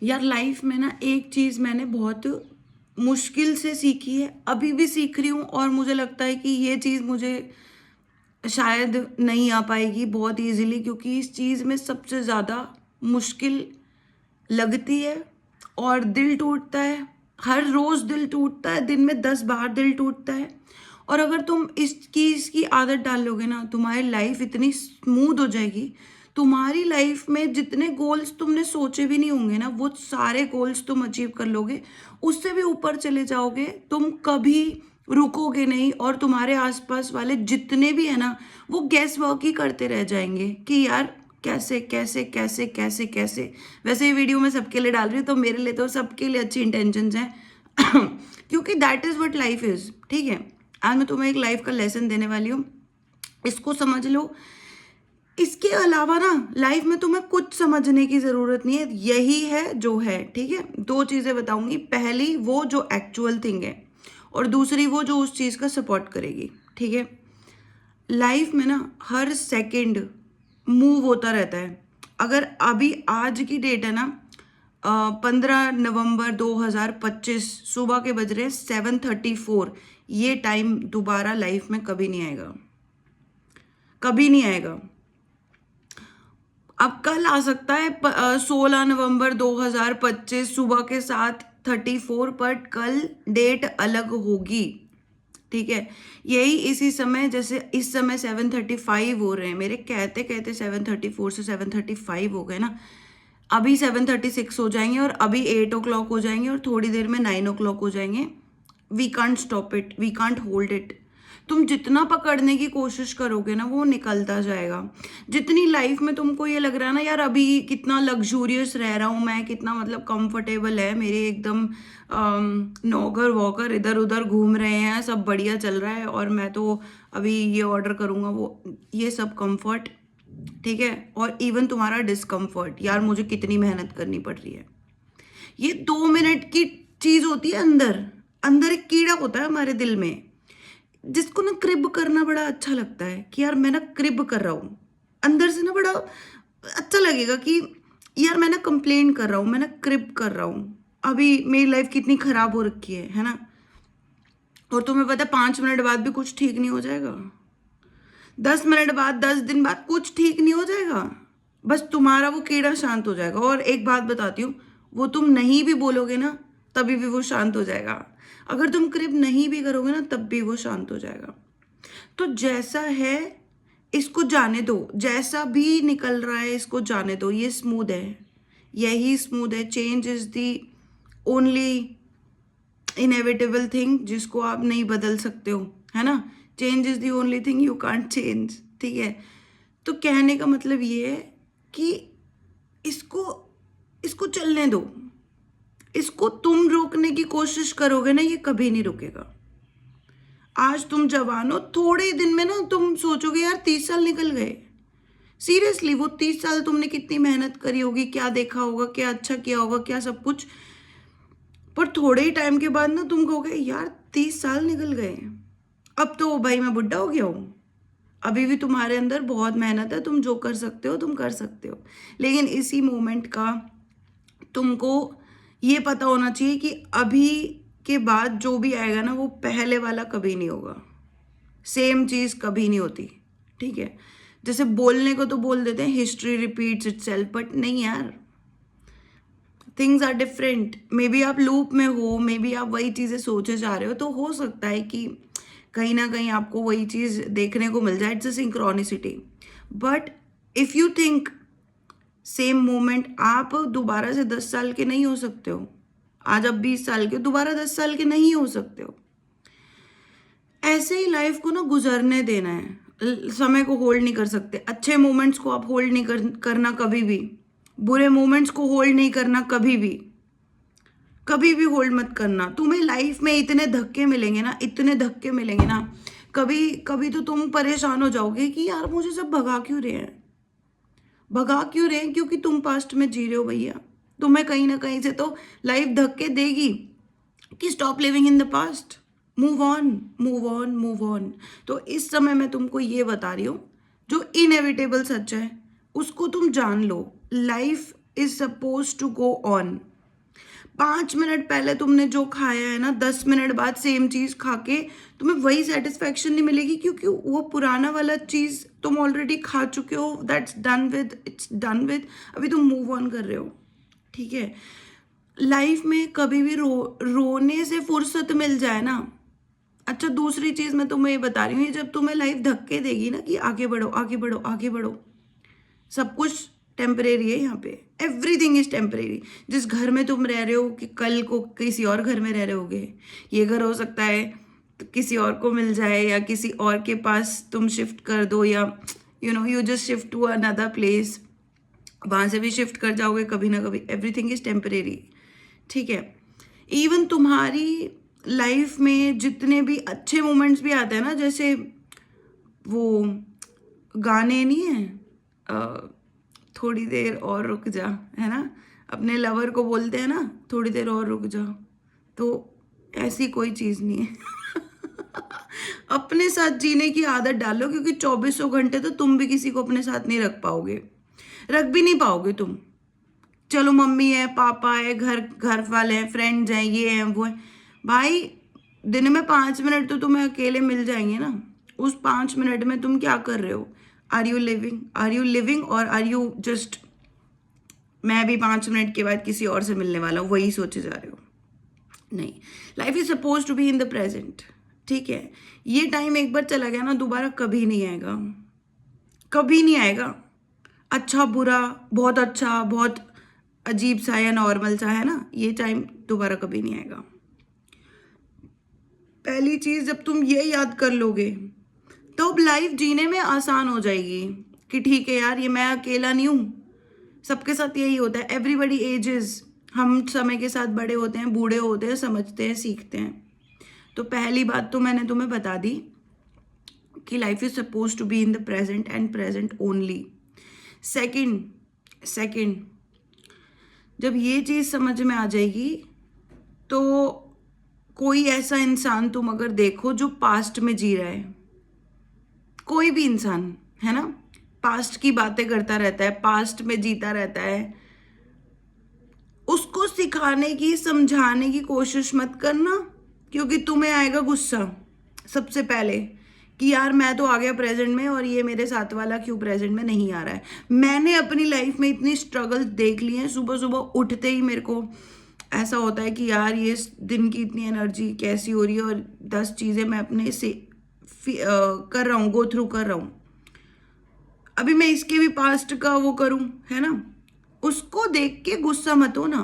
यार लाइफ में ना एक चीज़ मैंने बहुत मुश्किल से सीखी है, अभी भी सीख रही हूँ, और मुझे लगता है कि ये चीज़ मुझे शायद नहीं आ पाएगी बहुत इजीली, क्योंकि इस चीज़ में सबसे ज़्यादा मुश्किल लगती है और दिल टूटता है। हर रोज़ दिल टूटता है, दिन में 10 बार दिल टूटता है। और अगर तुम इसकी आदत डाल लोगे ना, तुम्हारी लाइफ इतनी स्मूथ हो जाएगी। तुम्हारी लाइफ में जितने गोल्स तुमने सोचे भी नहीं होंगे ना, वो सारे गोल्स तुम अचीव कर लोगे, उससे भी ऊपर चले जाओगे। तुम कभी रुकोगे नहीं, और तुम्हारे आसपास वाले जितने भी है ना, वो गैस वर्क ही करते रह जाएंगे कि यार कैसे कैसे कैसे कैसे कैसे। वैसे ये वीडियो मैं सबके लिए डाल रही हूँ, तो मेरे लिए तो सबके लिए अच्छी इंटेंशंस हैं क्योंकि that is what life is. ठीक है, आज मैं तुम्हें एक लाइफ का लेसन देने वाली हूँ, इसको समझ लो। इसके अलावा ना लाइफ में तुम्हें कुछ समझने की ज़रूरत नहीं है, यही है जो है। ठीक है, दो चीज़ें बताऊंगी, पहली वो जो एक्चुअल थिंग है, और दूसरी वो जो उस चीज़ का सपोर्ट करेगी। ठीक है, लाइफ में ना हर सेकंड मूव होता रहता है। अगर अभी आज की डेट है ना, 15 नवंबर 2025, सुबह के बज रहे हैं 7:34। ये टाइम दोबारा लाइफ में कभी नहीं आएगा, कभी नहीं आएगा। अब कल आ सकता है 16 नवंबर 2025 सुबह के 7:34, पर कल डेट अलग होगी। ठीक है, यही इसी समय, जैसे इस समय 7:35 हो रहे हैं, मेरे कहते कहते 7:34 से 7:35 हो गए ना। अभी 7:36 हो जाएंगे, और अभी 8 o'clock हो जाएंगे, और थोड़ी देर में 9 o'clock हो जाएंगे। We can't stop it, we can't hold it. तुम जितना पकड़ने की कोशिश करोगे ना, वो निकलता जाएगा। जितनी लाइफ में तुमको ये लग रहा है ना, यार अभी कितना लग्जूरियस रह रहा हूँ मैं, कितना मतलब कंफर्टेबल है मेरे, एकदम नौकर वॉकर इधर उधर घूम रहे हैं, सब बढ़िया चल रहा है, और मैं तो अभी ये ऑर्डर करूँगा वो, ये सब कंफर्ट। ठीक है, और इवन तुम्हारा डिस्कम्फर्ट, यार मुझे कितनी मेहनत करनी पड़ रही है, ये 2 मिनट की चीज होती है। अंदर अंदर एक कीड़ा होता है हमारे दिल में, जिसको ना क्रिब करना बड़ा अच्छा लगता है, कि यार मैं ना क्रिब कर रहा हूँ। अंदर से ना बड़ा अच्छा लगेगा कि यार मैं ना कंप्लेन कर रहा हूँ, मैं ना क्रिब कर रहा हूँ। अभी मेरी लाइफ कितनी खराब हो रखी है ना। और तुम्हें पता है 5 मिनट बाद भी कुछ ठीक नहीं हो जाएगा, 10 मिनट बाद, 10 दिन बाद कुछ ठीक नहीं हो जाएगा। बस तुम्हारा वो कीड़ा शांत हो जाएगा। और एक बात बताती हूँ, वो तुम नहीं भी बोलोगे ना, तभी भी वो शांत हो जाएगा। अगर तुम क्रिप नहीं भी करोगे ना, तब भी वो शांत हो जाएगा। तो जैसा है इसको जाने दो, जैसा भी निकल रहा है इसको जाने दो, ये स्मूथ है, यही स्मूथ है। Change is the only inevitable thing जिसको आप नहीं बदल सकते हो, है ना। Change is the only thing you can't change. ठीक है, तो कहने का मतलब ये है कि इसको इसको चलने दो। इसको तुम रोकने की कोशिश करोगे ना, ये कभी नहीं रुकेगा। आज तुम जवान हो, थोड़े ही दिन में ना तुम सोचोगे यार 30 साल निकल गए। सीरियसली, वो 30 साल तुमने कितनी मेहनत करी होगी, क्या देखा होगा, क्या अच्छा किया होगा, क्या सब कुछ। पर थोड़े ही टाइम के बाद ना तुम कहोगे यार 30 साल निकल गए, अब तो भाई मैं बुढ़ा हो गया हूँ। अभी भी तुम्हारे अंदर बहुत मेहनत है, तुम जो कर सकते हो तुम कर सकते हो। लेकिन इसी मोमेंट का तुमको ये पता होना चाहिए कि अभी के बाद जो भी आएगा ना, वो पहले वाला कभी नहीं होगा। सेम चीज़ कभी नहीं होती। ठीक है, जैसे बोलने को तो बोल देते हैं हिस्ट्री रिपीट्स इटसेल्फ, बट नहीं यार, things are different. Maybe आप लूप में हो, मे बी आप वही चीज़ें सोचे जा रहे हो, तो हो सकता है कि कहीं ना कहीं आपको वही चीज़ देखने को मिल जाए। It's a synchronicity. But if you think same moment, आप दोबारा से 10 साल के नहीं हो सकते हो। आज आप 20 साल के, दोबारा 10 साल के नहीं हो सकते हो। ऐसे ही लाइफ को ना गुजरने देना है, समय को होल्ड नहीं कर सकते। अच्छे मोमेंट्स को आप होल्ड नहीं करना कभी भी, बुरे मोमेंट्स को होल्ड नहीं करना कभी भी, कभी भी होल्ड मत करना। तुम्हें लाइफ में इतने धक्के मिलेंगे ना, इतने धक्के मिलेंगे ना, कभी कभी तो तुम परेशान हो जाओगे कि यार मुझे सब भगा क्यों रहे हैं, भगा क्यों रहे हैं, क्योंकि तुम पास्ट में जी रहे हो भैया। तुम्हें कहीं ना कहीं से तो लाइफ धक्के देगी कि stop living in the past, move on, move on, move on. तो इस समय मैं तुमको ये बता रही हूँ, जो इनएविटेबल सच है उसको तुम जान लो। Life is suppose to go on. 5 minute पहले तुमने जो खाया है ना, 10 मिनट बाद सेम चीज खा के तुम्हें वही सेटिस्फेक्शन नहीं मिलेगी, क्योंकि वो पुराना वाला चीज तुम ऑलरेडी खा चुके हो। That's done with, it's done with. अभी तुम मूव ऑन कर रहे हो, ठीक है। लाइफ में कभी भी रोने से फुर्सत मिल जाए ना। अच्छा, दूसरी चीज मैं तुम्हें ये बता रही हूँ, जब तुम्हें लाइफ धक्के देगी ना कि आगे बढ़ो आगे बढ़ो आगे बढ़ो, सब कुछ टेम्परेरी है यहाँ पे, एवरीथिंग इज टेम्परेरी। जिस घर में तुम रह रहे हो कि कल को किसी और घर में रह रहे होगे, ये घर हो सकता है तो किसी और को मिल जाए, या किसी और के पास तुम शिफ्ट कर दो, या you just shift to another place, वहाँ से भी शिफ्ट कर जाओगे कभी ना कभी। एवरीथिंग इज टेम्परेरी, ठीक है। इवन तुम्हारी लाइफ में जितने भी अच्छे मोमेंट्स भी आते हैं ना, जैसे वो गाने नहीं है, थोड़ी देर और रुक जा, है ना, अपने लवर को बोलते हैं ना थोड़ी देर और रुक जा, तो ऐसी कोई चीज़ नहीं है। अपने साथ जीने की आदत डालो, क्योंकि 2400 घंटे तो तुम भी किसी को अपने साथ नहीं रख पाओगे, रख भी नहीं पाओगे तुम। चलो मम्मी है, पापा है, घर वाले हैं, फ्रेंड्स हैं, ये हैं वो हैं, भाई दिन में 5 मिनट तो तुम्हें अकेले मिल जाएंगे ना। उस 5 मिनट में तुम क्या कर रहे हो? आर यू लिविंग और आर यू जस्ट मैं भी 5 मिनट के बाद किसी और से मिलने वाला हूँ, वही सोचे जा रहे हो? नहीं, life is suppose to be in the present, ठीक है। ये टाइम एक बार चला गया ना, दोबारा कभी नहीं आएगा, कभी नहीं आएगा। अच्छा बुरा, बहुत अच्छा, बहुत अजीब सा या नॉर्मल सा, है ना, ये टाइम दोबारा कभी नहीं आएगा। पहली चीज, जब तुम ये याद कर लोगे तो अब लाइफ जीने में आसान हो जाएगी कि ठीक है यार, ये मैं अकेला नहीं हूँ, सबके साथ यही होता है। एवरीबडी एजेस, हम समय के साथ बड़े होते हैं, बूढ़े होते हैं, समझते हैं, सीखते हैं। तो पहली बात तो मैंने तुम्हें बता दी कि life is suppose to be in the present and present only. Second, जब ये चीज़ समझ में आ जाएगी तो कोई ऐसा इंसान तुम अगर देखो जो पास्ट में जी रहा है, कोई भी इंसान, है ना, पास्ट की बातें करता रहता है, पास्ट में जीता रहता है, उसको सिखाने की, समझाने की कोशिश मत करना, क्योंकि तुम्हें आएगा गुस्सा सबसे पहले कि यार मैं तो आ गया प्रेजेंट में और ये मेरे साथ वाला क्यों प्रेजेंट में नहीं आ रहा है। मैंने अपनी लाइफ में इतनी स्ट्रगल देख ली है, सुबह सुबह उठते ही मेरे को ऐसा होता है कि यार ये दिन की इतनी एनर्जी कैसी हो रही है, और 10 चीज़ें मैं अपने से कर रहा हूँ, गो थ्रू कर रहा हूँ। अभी मैं इसके भी पास्ट का वो करूँ, है ना। उसको देख के गुस्सा मत हो ना,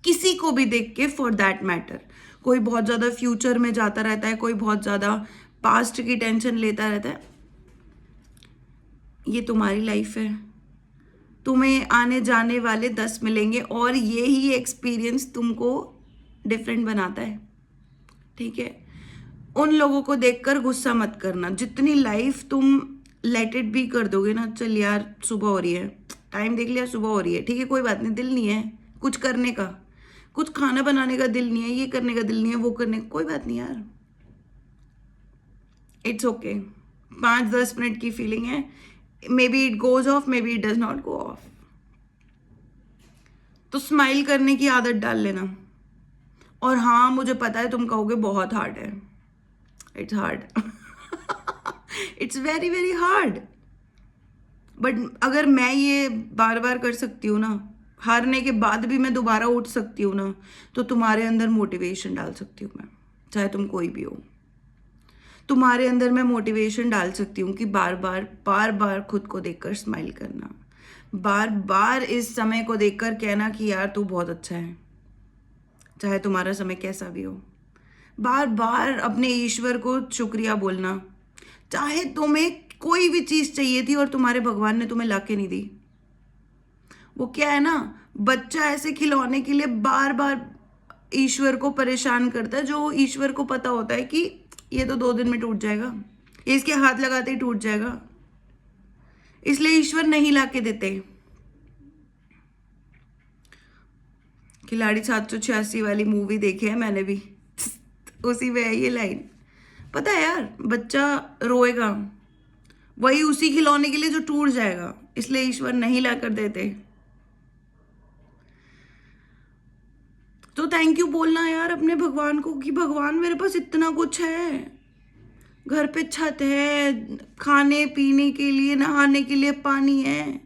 किसी को भी देख के, फॉर दैट मैटर। कोई बहुत ज़्यादा फ्यूचर में जाता रहता है, कोई बहुत ज़्यादा पास्ट की टेंशन लेता रहता है। ये तुम्हारी लाइफ है, तुम्हें आने जाने वाले 10 मिलेंगे, और ये ही एक्सपीरियंस तुमको डिफरेंट बनाता है, ठीक है। उन लोगों को देखकर गुस्सा मत करना। जितनी लाइफ तुम लेट इट भी कर दोगे ना, चल यार सुबह हो रही है, टाइम देख लिया, सुबह हो रही है, ठीक है, कोई बात नहीं, दिल नहीं है कुछ करने का, कुछ खाना बनाने का दिल नहीं है, ये करने का दिल नहीं है, वो करने का, कोई बात नहीं यार, इट्स ओके। 5-10 मिनट की फीलिंग है, may be it goes off, may be it does not go of. तो स्माइल करने की आदत डाल लेना। और हाँ, मुझे पता है तुम कहोगे बहुत हार्ड है, it's hard, it's very very hard, but अगर मैं ये बार बार कर सकती हूँ ना, हारने के बाद भी मैं दोबारा उठ सकती हूँ ना, तो तुम्हारे अंदर मोटिवेशन डाल सकती हूँ मैं, चाहे तुम कोई भी हो। तुम्हारे अंदर मैं मोटिवेशन डाल सकती हूँ कि बार बार खुद को देखकर स्माइल करना, बार बार इस समय को देखकर कहना कि यार तू बहुत अच्छा है, चाहे तुम्हारा समय कैसा भी हो। बार बार अपने ईश्वर को शुक्रिया बोलना, चाहे तुम्हें कोई भी चीज चाहिए थी और तुम्हारे भगवान ने तुम्हें लाके नहीं दी। वो क्या है ना, बच्चा ऐसे खिलौने के लिए बार बार ईश्वर को परेशान करता है, जो ईश्वर को पता होता है कि ये तो 2 दिन में टूट जाएगा, ये इसके हाथ लगाते ही टूट जाएगा, इसलिए ईश्वर नहीं लाके देते। खिलाड़ी 786 वाली मूवी देखी है मैंने भी, उसी में है ये लाइन। पता है यार, बच्चा रोएगा वही उसी खिलौने के लिए जो टूट जाएगा, इसलिए ईश्वर नहीं ला कर देते। तो थैंक यू बोलना यार अपने भगवान को कि भगवान मेरे पास इतना कुछ है, घर पे छत है, खाने पीने के लिए, नहाने के लिए पानी है,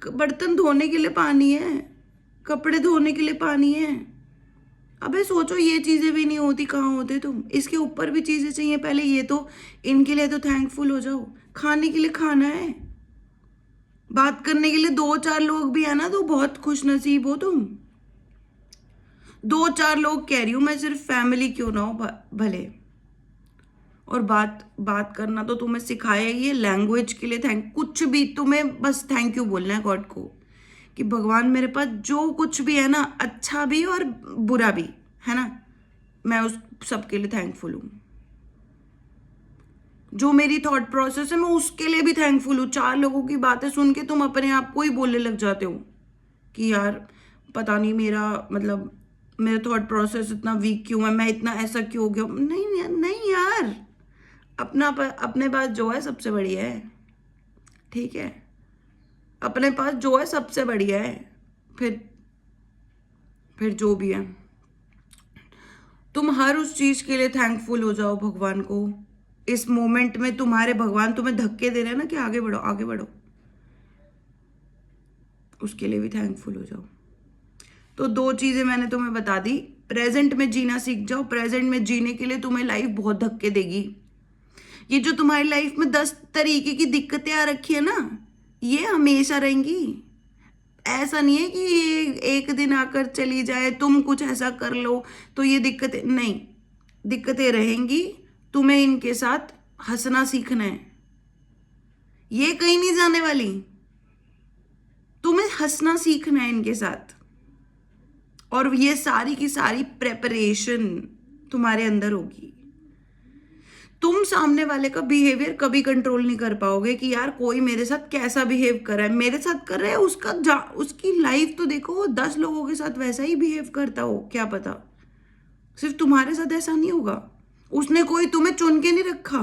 बर्तन धोने के लिए पानी है, कपड़े धोने के लिए पानी है। अबे सोचो ये चीजें भी नहीं होती, कहाँ होते तुम? इसके ऊपर भी चीजें चाहिए, पहले ये तो, इनके लिए तो थैंकफुल हो जाओ। खाने के लिए खाना है, बात करने के लिए 2-4 लोग भी है ना, तो बहुत खुश नसीब हो तुम। 2-4 लोग कह रही हूँ मैं, सिर्फ फैमिली क्यों ना हो भले। और बात करना तो तुम्हें सिखाया ही है, लैंग्वेज के लिए कुछ भी तुम्हें बस थैंक यू बोलना है गॉड को कि भगवान मेरे पास जो कुछ भी है ना, अच्छा भी और बुरा भी है ना, मैं उस सबके लिए थैंकफुल हूँ। जो मेरी थॉट प्रोसेस है मैं उसके लिए भी थैंकफुल हूँ। 4 लोगों की बातें सुन के तुम अपने आप को ही बोलने लग जाते हो कि यार पता नहीं मेरा थॉट प्रोसेस इतना वीक क्यों है, मैं इतना ऐसा क्यों हो गया। नहीं नहीं यार, अपने पास जो है सबसे बढ़िया है, ठीक है? अपने पास जो है सबसे बढ़िया है। फिर जो भी है, तुम हर उस चीज के लिए थैंकफुल हो जाओ भगवान को। इस मोमेंट में तुम्हारे भगवान तुम्हें धक्के दे रहे हैं ना कि आगे बढ़ो आगे बढ़ो, उसके लिए भी थैंकफुल हो जाओ। तो 2 चीजें मैंने तुम्हें बता दी। प्रेजेंट में जीना सीख जाओ। प्रेजेंट में जीने के लिए तुम्हें लाइफ बहुत धक्के देगी। ये जो तुम्हारी लाइफ में 10 तरीके की दिक्कतें आ रखी है ना, ये हमेशा रहेंगी। ऐसा नहीं है कि ये एक दिन आकर चली जाए, तुम कुछ ऐसा कर लो तो ये दिक्कतें नहीं, दिक्कतें रहेंगी। तुम्हें इनके साथ हंसना सीखना है, ये कहीं नहीं जाने वाली। तुम्हें हंसना सीखना है इनके साथ, और ये सारी की सारी प्रेपरेशन तुम्हारे अंदर होगी। तुम सामने वाले का बिहेवियर कभी कंट्रोल नहीं कर पाओगे कि यार कोई मेरे साथ कैसा बिहेव कर रहा है, मेरे साथ कर रहा है, उसकी लाइफ तो देखो, वो 10 लोगों के साथ वैसा ही बिहेव करता हो, क्या पता सिर्फ तुम्हारे साथ ऐसा नहीं होगा। उसने कोई तुम्हें चुन के नहीं रखा।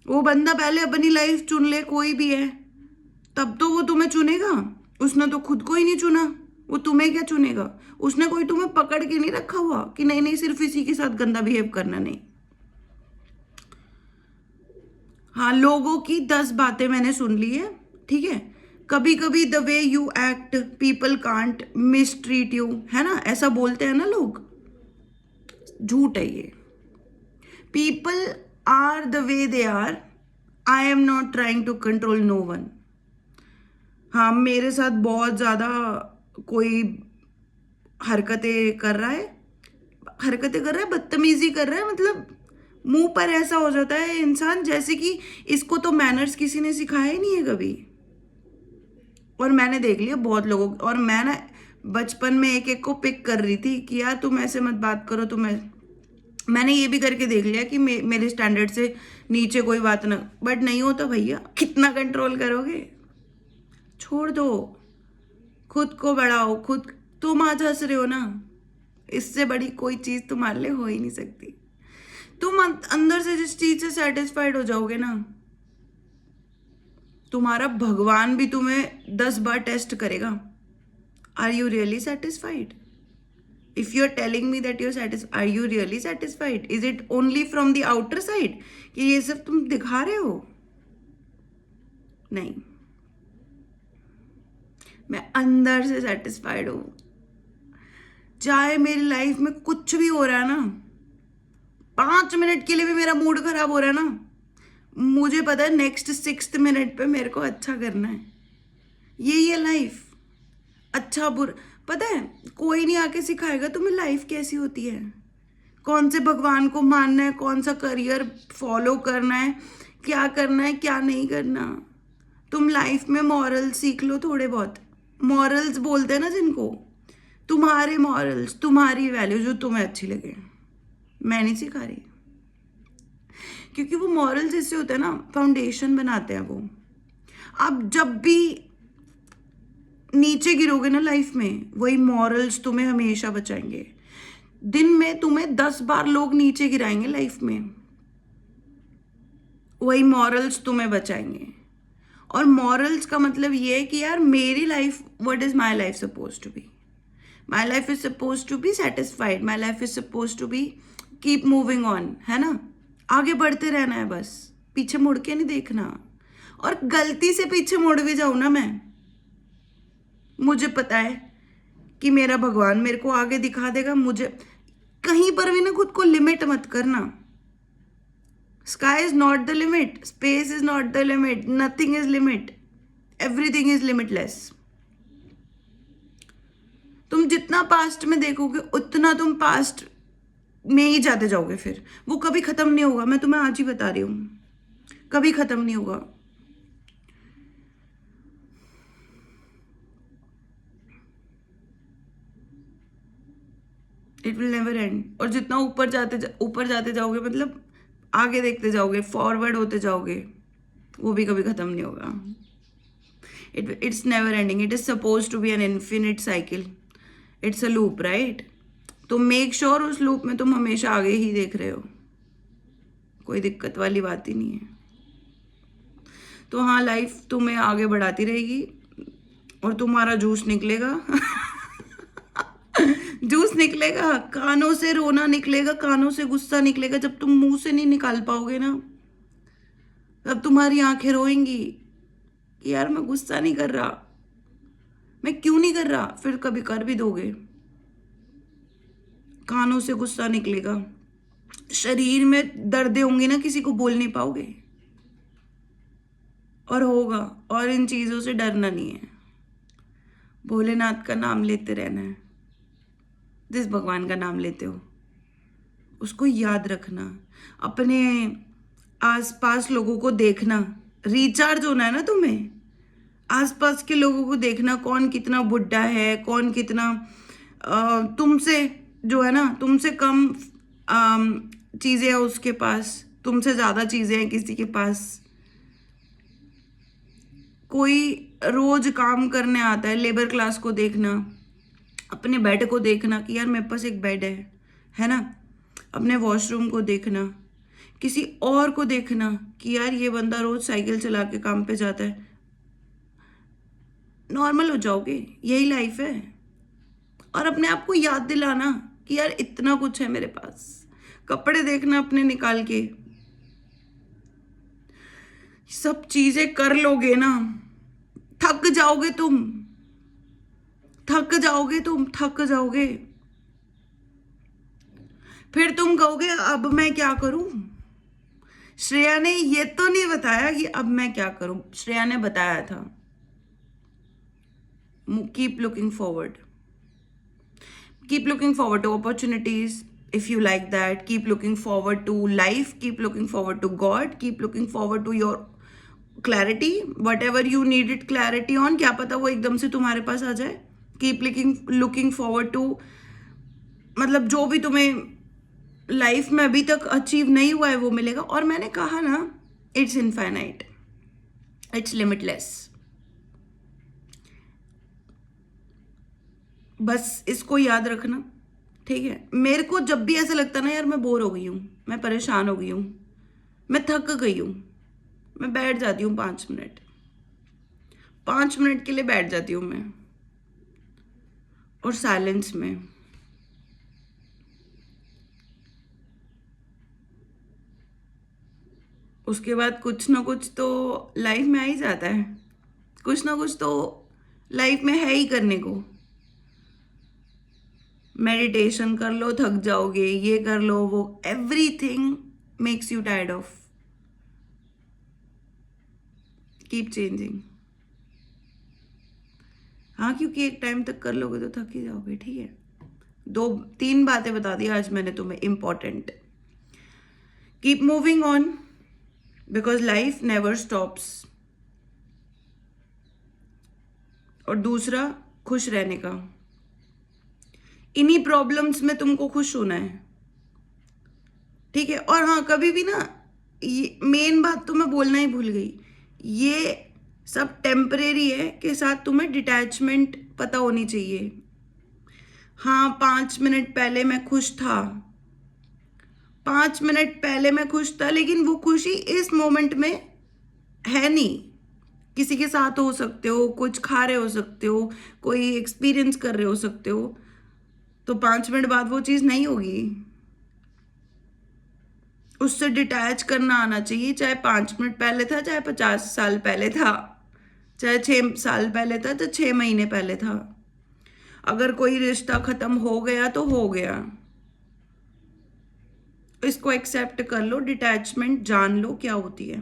वो बंदा पहले अपनी लाइफ चुन ले, कोई भी है, तब तो वो तुम्हें चुनेगा। उसने तो खुद को ही नहीं चुना, वो तुम्हें क्या चुनेगा? उसने कोई तुम्हें पकड़ के नहीं रखा हुआ कि नहीं नहीं सिर्फ इसी के साथ गंदा बिहेव करना, नहीं। हाँ, लोगों की 10 बातें मैंने सुन ली है, ठीक है? कभी कभी the way you act people can't miss treat you, है ना, ऐसा बोलते हैं ना लोग, झूठ है ये। People are the way they are, I am not trying to control no one. हाँ, मेरे साथ बहुत ज्यादा कोई हरकतें कर रहा है, बदतमीजी कर रहा है, मतलब मुंह पर ऐसा हो जाता है इंसान जैसे कि इसको तो मैनर्स किसी ने सिखाया ही नहीं है कभी। और मैंने देख लिया बहुत लोगों, और मैं ना बचपन में एक एक को पिक कर रही थी कि यार तुम ऐसे मत बात करो, मैंने ये भी करके देख लिया कि मेरे स्टैंडर्ड से नीचे कोई बात ना, बट नहीं होता भैया, कितना कंट्रोल करोगे? छोड़ दो, खुद को बढ़ाओ। तुम आज हंस रहे हो ना, इससे बड़ी कोई चीज तुम्हारे लिए हो ही नहीं सकती। तुम अंदर से जिस चीज से सेटिस्फाइड हो जाओगे ना, तुम्हारा भगवान भी तुम्हें 10 बार टेस्ट करेगा। Are you really satisfied? If you are telling me that you are satisfied, are you really satisfied? Is it only from the outer side कि ये सब तुम दिखा रहे हो? नहीं, मैं अंदर से सेटिस्फाइड हूं। चाहे मेरी लाइफ में कुछ भी हो रहा है ना, 5 मिनट के लिए भी मेरा मूड खराब हो रहा है ना, मुझे पता है नेक्स्ट 6th मिनट पे मेरे को अच्छा करना है। यही है लाइफ। अच्छा बुरा पता है, कोई नहीं आके सिखाएगा तुम्हें लाइफ कैसी होती है, कौन से भगवान को मानना है, कौन सा करियर फॉलो करना है, क्या करना है क्या नहीं करना। तुम लाइफ में मॉरल्स सीख लो, थोड़े बहुत मॉरल्स बोलते हैं ना जिनको, तुम्हारे मॉरल्स, तुम्हारी वैल्यू जो तुम्हें अच्छी लगे। मैं नहीं सिखा रही, क्योंकि वो मॉरल्स ऐसे होते हैं ना, फाउंडेशन बनाते हैं वो। अब जब भी नीचे गिरोगे ना लाइफ में, वही मॉरल्स तुम्हें हमेशा बचाएंगे। दिन में तुम्हें 10 बार लोग नीचे गिराएंगे लाइफ में, वही मॉरल्स तुम्हें बचाएंगे। और मॉरल्स का मतलब ये है कि यार मेरी life, what is my life suppose to be, my life is suppose to be satisfied, my life is suppose to be keep moving on, है ना। आगे बढ़ते रहना है बस, पीछे मुड़ के नहीं देखना। और गलती से पीछे मुड़ भी जाऊं ना मैं, मुझे पता है कि मेरा भगवान मेरे को आगे दिखा देगा। मुझे कहीं पर भी ना खुद को लिमिट मत करना। Sky is not the limit, space is not the limit, nothing is limit, everything is limitless. तुम जितना पास्ट में देखोगे उतना तुम पास्ट में ही जाते जाओगे, फिर वो कभी खत्म नहीं होगा। मैं तुम्हें आज ही बता रही हूं, कभी खत्म नहीं होगा। It will never and. और जितना ऊपर जाते जाओगे, मतलब आगे देखते जाओगे, फॉरवर्ड होते जाओगे, वो भी कभी खत्म नहीं होगा। It's never ending. It is suppose to be an infinite cycle, it's a loop, right. तो मेक श्योर उस लूप में तुम हमेशा आगे ही देख रहे हो, कोई दिक्कत वाली बात ही नहीं है। तो हाँ, लाइफ तुम्हें आगे बढ़ाती रहेगी और तुम्हारा जूस निकलेगा जूस निकलेगा, कानों से रोना निकलेगा, कानों से गुस्सा निकलेगा। जब तुम मुंह से नहीं निकाल पाओगे ना, तब तुम्हारी आंखें रोएंगी कि यार मैं गुस्सा नहीं कर रहा, मैं क्यों नहीं कर रहा। फिर कभी कर भी दोगे। कानों से गुस्सा निकलेगा, शरीर में दर्द होंगी ना, किसी को बोल नहीं पाओगे, और होगा। और इन चीजों से डरना नहीं है, भोलेनाथ का नाम लेते रहना है। जिस भगवान का नाम लेते हो उसको याद रखना, अपने आसपास लोगों को देखना, रिचार्ज होना है ना तुम्हें। आसपास के लोगों को देखना, कौन कितना बुढ़ा है, कौन कितना तुमसे जो है ना, तुमसे कम चीजें है उसके पास, तुमसे ज्यादा चीजें हैं किसी के पास। कोई रोज काम करने आता है, लेबर क्लास को देखना, अपने बेड को देखना कि यार मेरे पास एक बेड है ना। अपने वॉशरूम को देखना, किसी और को देखना कि यार ये बंदा रोज साइकिल चला के काम पे जाता है। नॉर्मल हो जाओगे, यही लाइफ है। और अपने आप को याद दिलाना कि यार इतना कुछ है मेरे पास। कपड़े देखना अपने निकाल के, सब चीजें कर लोगे ना, थक जाओगे तुम, थक जाओगे तुम, थक जाओगे। फिर तुम कहोगे अब मैं क्या करूं। श्रेया ने ये तो नहीं बताया कि अब मैं क्या करूं। श्रेया ने बताया था keep looking forward, keep looking forward to opportunities if you like that, keep looking forward to life, keep looking forward to God, keep looking forward to your clarity, whatever you needed clarity on, क्या पता वो एकदम से तुम्हारे पास आ जाए। Keep looking forward to, मतलब जो भी तुम्हें लाइफ में अभी तक अचीव नहीं हुआ है वो मिलेगा। और मैंने कहा ना, इट्स इनफाइनाइट, इट्स लिमिटलेस। बस इसको याद रखना, ठीक है। मेरे को जब भी ऐसा लगता ना यार मैं बोर हो गई हूँ, मैं परेशान हो गई हूँ, मैं थक गई हूँ, मैं बैठ जाती हूँ 5 मिनट, 5 मिनट के लिए बैठ जाती हूँ मैं, और साइलेंस में। उसके बाद कुछ ना कुछ तो लाइफ में आ ही जाता है, कुछ ना कुछ तो लाइफ में है ही करने को। मेडिटेशन कर लो, थक जाओगे, ये कर लो, वो, everything makes you tired of. Keep changing. हाँ, क्योंकि एक टाइम तक कर लोगे तो थक ही जाओगे, ठीक है। 2-3 बातें बता दी आज मैंने तुम्हें important. Keep moving on because life never stops. और दूसरा, खुश रहने का। इन्हीं प्रॉब्लम्स में तुमको खुश होना है, ठीक है। और हाँ, कभी भी ना, ये मेन बात तो मैं बोलना ही भूल गई, ये सब टेम्परेरी है के साथ तुम्हें डिटैचमेंट पता होनी चाहिए। हाँ, 5 मिनट पहले मैं खुश था, 5 मिनट पहले मैं खुश था, लेकिन वो खुशी इस मोमेंट में है नहीं। किसी के साथ हो सकते हो, कुछ खा रहे हो सकते हो, कोई एक्सपीरियंस कर रहे हो सकते हो, तो 5 मिनट बाद वो चीज नहीं होगी। उससे डिटैच करना आना चाहिए, चाहे 5 मिनट पहले था, चाहे 50 साल पहले था, चाहे 6 साल पहले था, तो 6 महीने पहले था। अगर कोई रिश्ता खत्म हो गया तो हो गया, इसको एक्सेप्ट कर लो, डिटैचमेंट जान लो क्या होती है।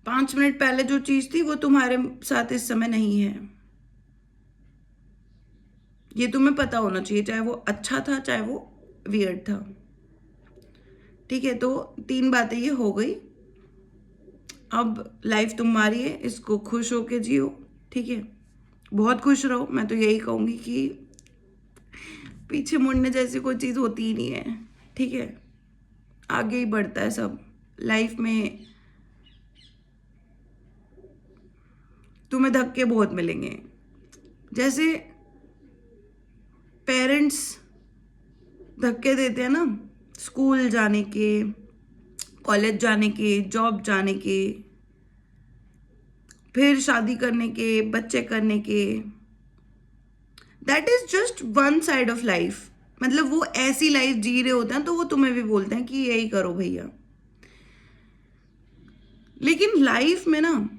5 मिनट पहले जो चीज थी वो तुम्हारे साथ इस समय नहीं है, ये तुम्हें पता होना चाहिए, चाहे वो अच्छा था चाहे वो वियर्ड था। ठीक है, तो 3 बातें ये हो गई। अब लाइफ तुम्हारी है, इसको खुश होके जियो। ठीक है, बहुत खुश रहो। मैं तो यही कहूंगी कि पीछे मुड़ने जैसी कोई चीज होती ही नहीं है। ठीक है, आगे ही बढ़ता है सब लाइफ में। तुम्हें धक्के बहुत मिलेंगे, जैसे पेरेंट्स धक्के देते हैं ना, स्कूल जाने के, कॉलेज जाने के, जॉब जाने के, फिर शादी करने के, बच्चे करने के। That is just one side of life. मतलब वो ऐसी लाइफ जी रहे होते हैं तो वो तुम्हें भी बोलते हैं कि यही करो भैया। लेकिन लाइफ में ना,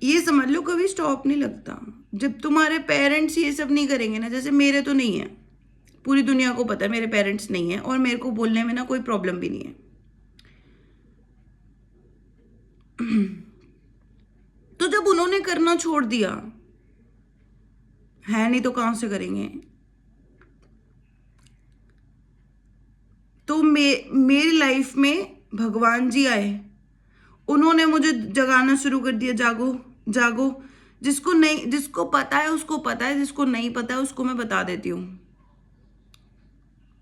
ये समझ लो कभी स्टॉप नहीं लगता। जब तुम्हारे पेरेंट्स ये सब नहीं करेंगे ना, जैसे मेरे तो नहीं है, पूरी दुनिया को पता है मेरे पेरेंट्स नहीं है, और मेरे को बोलने में ना कोई प्रॉब्लम भी नहीं है। तो जब उन्होंने करना छोड़ दिया है, नहीं तो कहां से करेंगे। तो मेरी लाइफ में भगवान जी आए, उन्होंने मुझे जगाना शुरू कर दिया, जागो जागो। जिसको नहीं, जिसको पता है उसको पता है, जिसको नहीं पता है उसको मैं बता देती हूँ।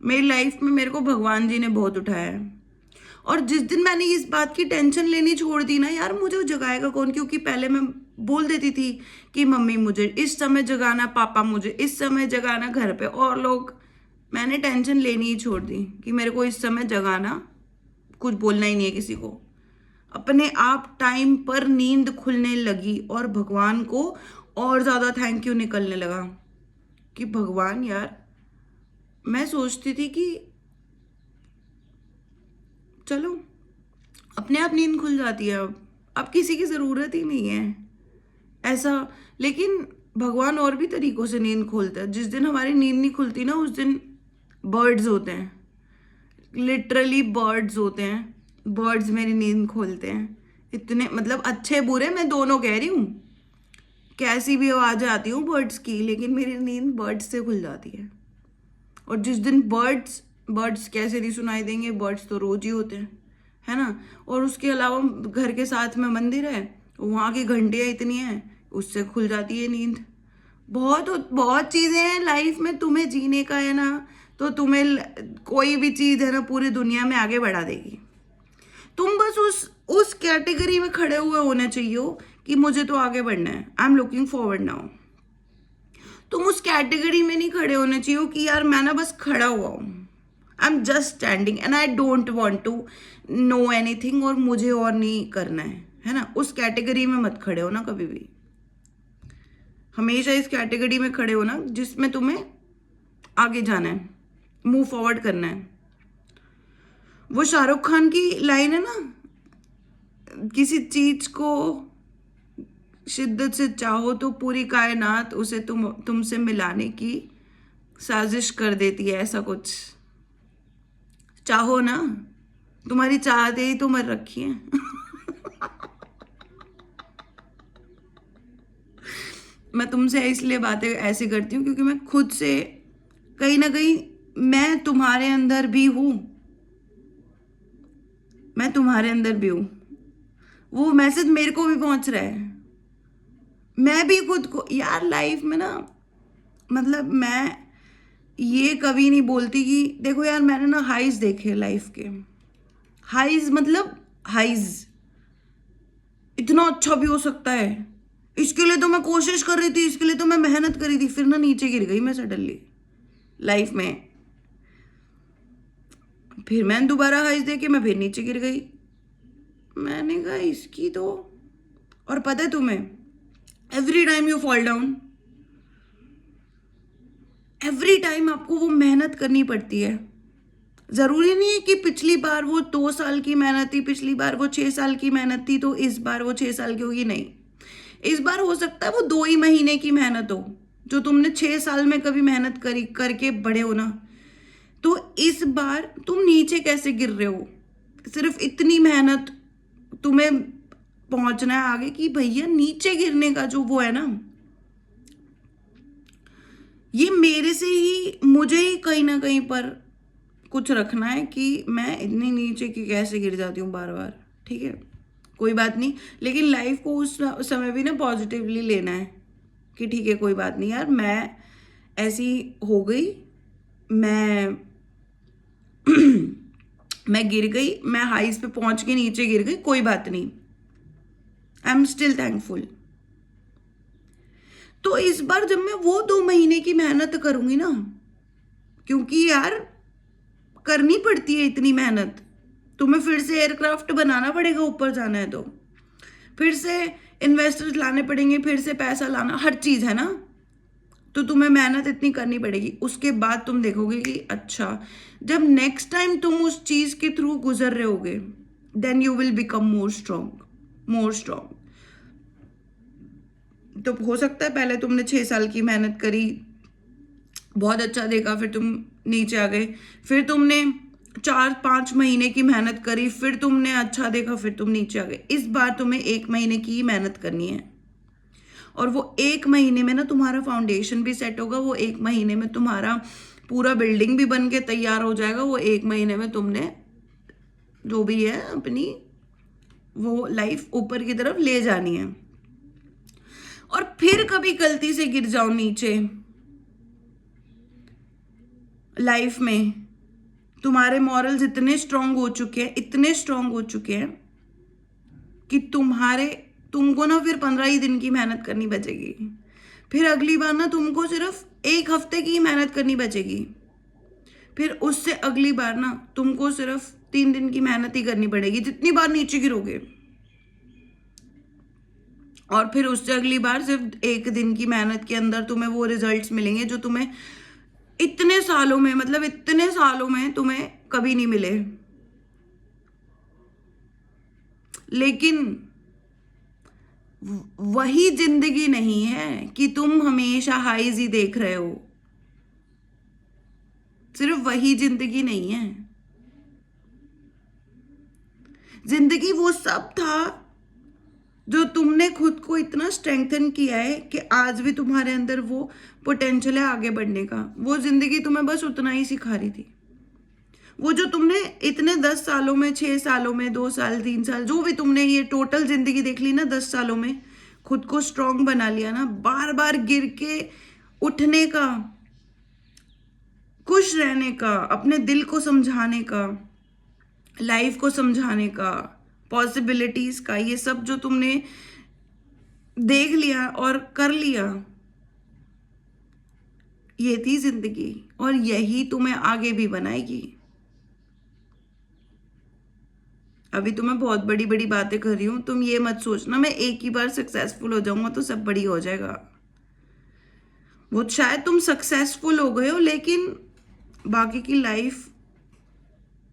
मेरी लाइफ में मेरे को भगवान जी ने बहुत उठाया है। और जिस दिन मैंने इस बात की टेंशन लेनी छोड़ दी ना, यार मुझे जगाएगा कौन, क्योंकि पहले मैं बोल देती थी कि मम्मी मुझे इस समय जगाना, पापा मुझे इस समय जगाना घर पे, और लोग, मैंने टेंशन लेनी ही छोड़ दी कि मेरे को इस समय जगाना, कुछ बोलना ही नहीं है किसी को। अपने आप टाइम पर नींद खुलने लगी और भगवान को और ज्यादा थैंक यू निकलने लगा कि भगवान यार, मैं सोचती थी कि चलो अपने आप नींद खुल जाती है, अब किसी की ज़रूरत ही नहीं है ऐसा। लेकिन भगवान और भी तरीकों से नींद खोलता है। जिस दिन हमारी नींद नहीं खुलती ना, उस दिन बर्ड्स होते हैं, लिटरली बर्ड्स होते हैं, बर्ड्स मेरी नींद खोलते हैं। इतने मतलब अच्छे बुरे मैं दोनों कह रही हूँ, कैसी भी आवाज़ आती हूँ बर्ड्स की, लेकिन मेरी नींद बर्ड्स से खुल जाती है। और जिस दिन बर्ड्स बर्ड्स कैसे नहीं सुनाई देंगे, बर्ड्स तो रोज ही होते हैं, है ना। और उसके अलावा घर के साथ में मंदिर है, वहाँ की घंटियाँ इतनी हैं, उससे खुल जाती है नींद। बहुत बहुत चीज़ें हैं लाइफ में, तुम्हें जीने का है ना, तो तुम्हें कोई भी चीज़ है ना पूरी दुनिया में आगे बढ़ा देगी। तुम बस उस कैटेगरी में खड़े हुए होने चाहिए हो कि मुझे तो आगे बढ़ना है, I am looking forward now. तुम उस कैटेगरी में नहीं खड़े होने चाहिए कि यार मैं ना बस खड़ा हुआ हूँ, I am just standing and I don't want to know anything, और मुझे और नहीं करना है ना। उस कैटेगरी में मत खड़े हो ना कभी भी। हमेशा इस कैटेगरी में खड़े हो ना जिसमें तुम्हें आगे जाना है, मूव फॉरवर्ड करना है। वो शाहरुख खान की लाइन है ना, किसी चीज को शिद्दत से चाहो तो पूरी कायनात उसे तुमसे मिलाने की साजिश कर देती है, ऐसा कुछ। चाहो ना, तुम्हारी चाहते ही तो मर रखी है। मैं तुमसे इसलिए बातें ऐसे करती हूँ क्योंकि मैं खुद से कहीं ना कहीं, मैं तुम्हारे अंदर भी हूँ, मैं तुम्हारे अंदर भी हूँ। वो मैसेज मेरे को भी पहुंच रहा है। मैं भी खुद को यार लाइफ में ना, मतलब मैं ये कभी नहीं बोलती कि देखो यार मैंने ना हाइज देखे लाइफ के, हाइज मतलब हाइज इतना अच्छा भी हो सकता है, इसके लिए तो मैं कोशिश कर रही थी, इसके लिए तो मैं मेहनत करी थी, फिर ना नीचे गिर गई मैं सडनली लाइफ में, फिर मैंने दोबारा हाइज देखे, मैं फिर नीचे गिर गई। मैंने कहा इसकी तो, और पता है तुम्हें, every time you fall down, every time आपको वो मेहनत करनी पड़ती है। ज़रूरी नहीं है कि पिछली बार वो 2 साल की मेहनत थी, पिछली बार वो 6 साल की मेहनत थी, तो इस बार वो 6 साल की होगी। नहीं, इस बार हो सकता है वो 2 ही महीने की मेहनत हो, जो तुमने 6 साल में कभी मेहनत करी करके बड़े हो ना। तो इस बार तुम नीचे कैसे गिर रहे हो, सिर्फ इतनी मेहनत तुम्हें पहुंचना है आगे कि भैया नीचे गिरने का जो वो है ना, ये मेरे से ही, मुझे ही कहीं ना कहीं पर कुछ रखना है कि मैं इतनी नीचे की कैसे गिर जाती हूँ बार बार। ठीक है, कोई बात नहीं, लेकिन लाइफ को उस समय भी ना पॉजिटिवली लेना है कि ठीक है कोई बात नहीं यार, मैं ऐसी हो गई, मैं मैं गिर गई, मैं हाइस पे पहुंच के नीचे गिर गई, कोई बात नहीं, आई एम स्टिल थैंकफुल। तो इस बार जब मैं वो 2 महीने की मेहनत करूंगी ना, क्योंकि यार करनी पड़ती है इतनी मेहनत, तुम्हें फिर से एयरक्राफ्ट बनाना पड़ेगा, ऊपर जाना है तो फिर से इन्वेस्टर्स लाने पड़ेंगे, फिर से पैसा लाना, हर चीज है ना, तो तुम्हें मेहनत इतनी करनी पड़ेगी। उसके बाद तुम देखोगे कि अच्छा, जब नेक्स्ट टाइम तुम उस चीज के थ्रू गुजर रहे होगे, then you will become more strong. तो हो सकता है पहले तुमने 6 साल की मेहनत करी, बहुत अच्छा देखा, फिर तुम नीचे आ गए, फिर तुमने 4-5 महीने की मेहनत करी, फिर तुमने अच्छा देखा, फिर तुम नीचे आ गए। इस बार तुम्हें 1 महीने की ही मेहनत करनी है, और वो 1 महीने में ना तुम्हारा फाउंडेशन भी सेट होगा, वो 1 महीने में तुम्हारा पूरा बिल्डिंग भी बन के तैयार हो जाएगा, वो 1 महीने में तुमने जो भी है अपनी वो लाइफ ऊपर की तरफ ले जानी है। और फिर कभी गलती से गिर जाओ नीचे लाइफ में, तुम्हारे मॉरल्स इतने स्ट्रांग हो चुके हैं, इतने स्ट्रांग हो चुके हैं कि तुमको ना फिर 15 ही दिन की मेहनत करनी बचेगी, फिर अगली बार ना तुमको सिर्फ 1 हफ्ते की ही मेहनत करनी बचेगी, फिर उससे अगली बार ना तुमको सिर्फ 3 दिन की मेहनत ही करनी पड़ेगी, जितनी बार नीचे गिरोगे। और फिर उससे अगली बार सिर्फ 1 दिन की मेहनत के अंदर तुम्हें वो रिजल्ट्स मिलेंगे जो तुम्हें इतने सालों में, मतलब इतने सालों में तुम्हें कभी नहीं मिले। लेकिन वही जिंदगी नहीं है कि तुम हमेशा हाईज ही देख रहे हो, सिर्फ वही जिंदगी नहीं है। जिंदगी वो सब था जो तुमने खुद को इतना स्ट्रेंथन किया है कि आज भी तुम्हारे अंदर वो पोटेंशियल है आगे बढ़ने का। वो जिंदगी तुम्हें बस उतना ही सिखा रही थी। वो जो तुमने इतने 10 सालों में, 6 सालों में, 2 साल, 3 साल, जो भी तुमने ये टोटल जिंदगी देख ली ना, 10 सालों में खुद को स्ट्रांग बना लिया ना, बार बार गिर के उठने का, खुश रहने का, अपने दिल को समझाने का, लाइफ को समझाने का, पॉसिबिलिटीज का, ये सब जो तुमने देख लिया और कर लिया, ये थी जिंदगी, और यही तुम्हें आगे भी बनाएगी। अभी तो मैं बहुत बड़ी बड़ी बातें कर रही हूं, तुम ये मत सोचना मैं एक ही बार सक्सेसफुल हो जाऊंगा तो सब बड़ी हो जाएगा। वो शायद तुम सक्सेसफुल हो गए हो, लेकिन बाकी की लाइफ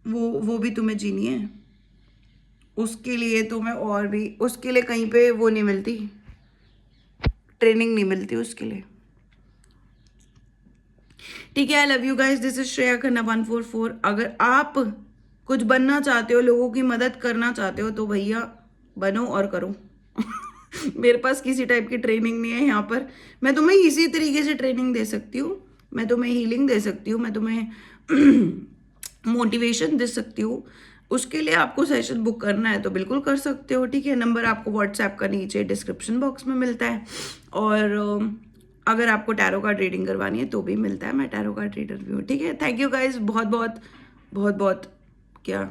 वो भी तुम्हें जीनी है। उसके लिए तुम्हें और भी, उसके लिए कहीं पे वो नहीं मिलती, ट्रेनिंग नहीं मिलती उसके लिए। ठीक है, I love you guys, this is Shreya Khanna 144। अगर आप कुछ बनना चाहते हो, लोगों की मदद करना चाहते हो, तो भैया बनो और करो। मेरे पास किसी टाइप की ट्रेनिंग नहीं है यहाँ पर, मैं तुम्हें इसी तरीके से ट्रेनिंग दे सकती हूँ, मैं तुम्हें हीलिंग दे सकती हूँ, मैं तुम्हें मोटिवेशन दे सकती हूँ। उसके लिए आपको सेशन बुक करना है तो बिल्कुल कर सकते हो। ठीक है, नंबर आपको व्हाट्सएप का नीचे डिस्क्रिप्शन बॉक्स में मिलता है, और अगर आपको टैरो कार्ड रीडिंग करवानी है तो भी मिलता है, मैं टैरो कार्ड रीडर भी हूँ। ठीक है, थैंक यू गाइज, बहुत बहुत बहुत बहुत। क्या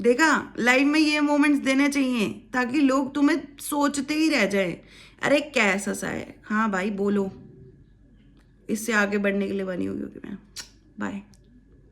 देखा, लाइफ में ये मोमेंट्स देने चाहिए ताकि लोग तुम्हें सोचते ही रह जाए, अरे कैसा सा है। हाँ भाई बोलो, इससे आगे बढ़ने के लिए बनी होगी मैं। बाय।